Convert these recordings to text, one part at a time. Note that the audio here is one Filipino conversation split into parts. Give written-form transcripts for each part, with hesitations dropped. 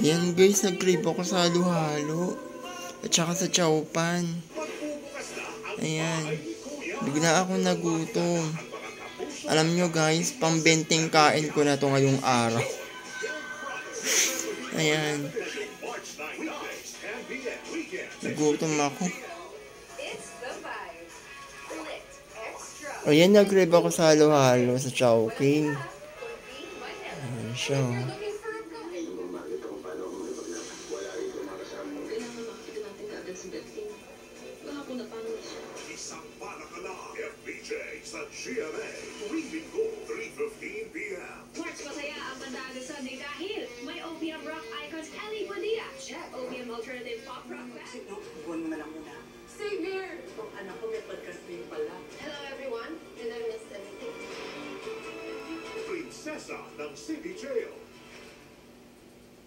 Ayan guys, nag-crave ako sa halo-halo. At saka sa chowpan. Ayan. Bigla akong nagutom. Alam nyo guys, pambenteng kain ko na to ngayong araw. Ayan. Nagutom ako. Ayan, nag-crave ako sa halo-halo sa Chowking. Ayan siya. Isang palakala, FBJ sa GMA, Linggo, 3:15 p.m. March masaya ang pandagasan ni dahil may OPM rock icons Ellie Bonilla, OPM alternative pop rock band. Buwan mo na lang muna. Savior! Itong anak ko may pagkasting pala. Hello everyone, did I miss anything? Prinsesa ng City Jail.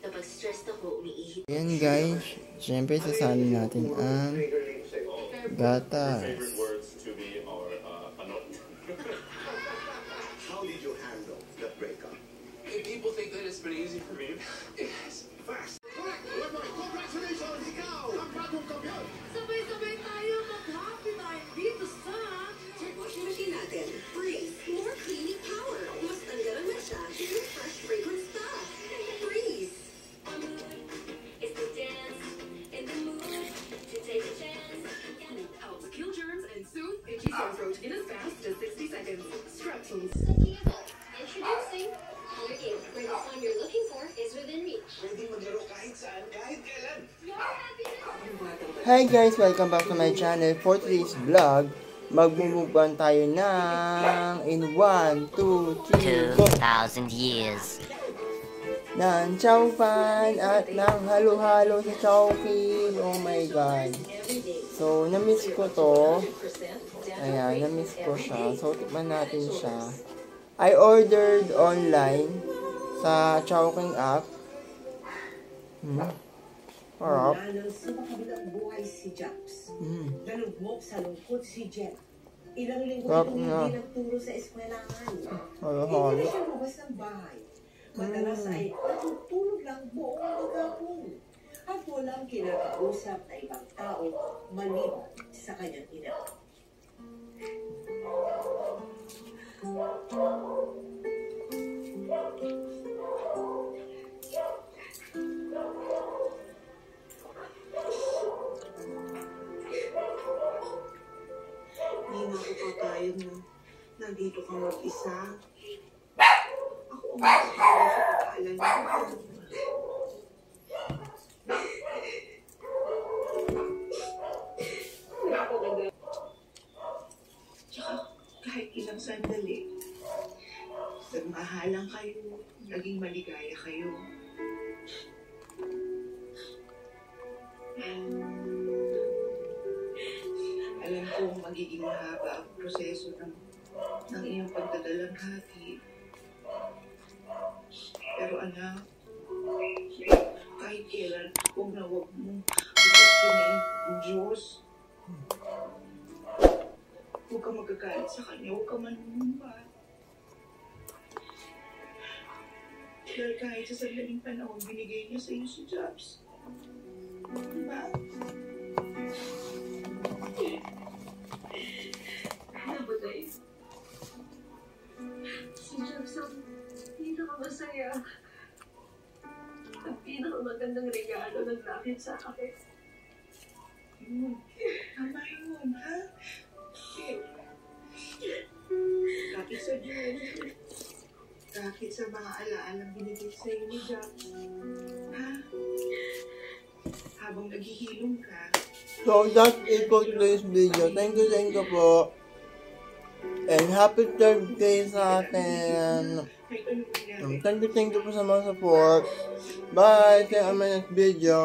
Kapag stressed ako, umiihip. Ayan guys, syempre sasanin natin ang gatas. How did you handle the breakup? People think that it's been easy for me. Yes. Fast. Congratulations, ikaw ang bagong kampiyon. Sabay-sabay tayo mag-happy time dito sa Washing machine natin. Breeze. More cleaning power. Mas tanggalan na siya with fresh fragrance stuff. Breeze. It's the dance in the mood to take a chance. Helps kill germs and soothe itchy sore throat in as fast as 60 seconds. Strepsils. Introducing Allergy, where the fun you're looking for is within reach. Pwede maglaro kahit saan, kahit kailan. Your happiness. Hi guys, welcome back to my channel. For today's vlog, magmumuban tayo ng in 1, 2, 3, go! 2,000 years. Ng chowpan at ng halo-halo sa Chowking. Oh my god. So, na-miss ko to. Ayan, na-miss ko siya. So, tikman natin siya. I ordered online sa Chowking app. Harap. Mula nang sumakabilang buhay si Japs. Nalugmok sa lungkot si Jet. Ilang linggo Sarap itong nga. hindi nagturo sa eskwelahan. Halo-halo. Hindi na siya lumabas ng bahay. Madalas ay natutulog lang buong maghapon. At walang kinakausap na ibang tao maliban sa kanyang ina. Hindi na ako papayag na nandito ka mag-isa. Ako ang makakaya sa pag-aalala mo. Tsaka kahit ilang sandali, nagmahalan kayo, naging maligaya kayo. Alam ko magiging mahaba ang proseso ng iyong pagdadalamhati. Pero anak, kahit kailan, huwag na huwag mong gustunin ang Diyos. Huwag ka magagalit sa Kanya, huwag ka manumumba. Dahil kahit sa sandaling panahon, binigay niya sa iyo si Jobs. Diba? Nabuday. Si Jobs ang pinakamasaya at pinakamagandang regalo ng langit sa akin. Yun. Tama yun, ha? Kapit sa Diyos. Kapit sa mga alaalang binigay sa iyo ni Jobs. Ha? Habang naghihilom ka, So, that's it for today's video. Thank you po. And happy third day sa atin. may tanong niya. Thank you po sa mga support. Bye! See you on my next video.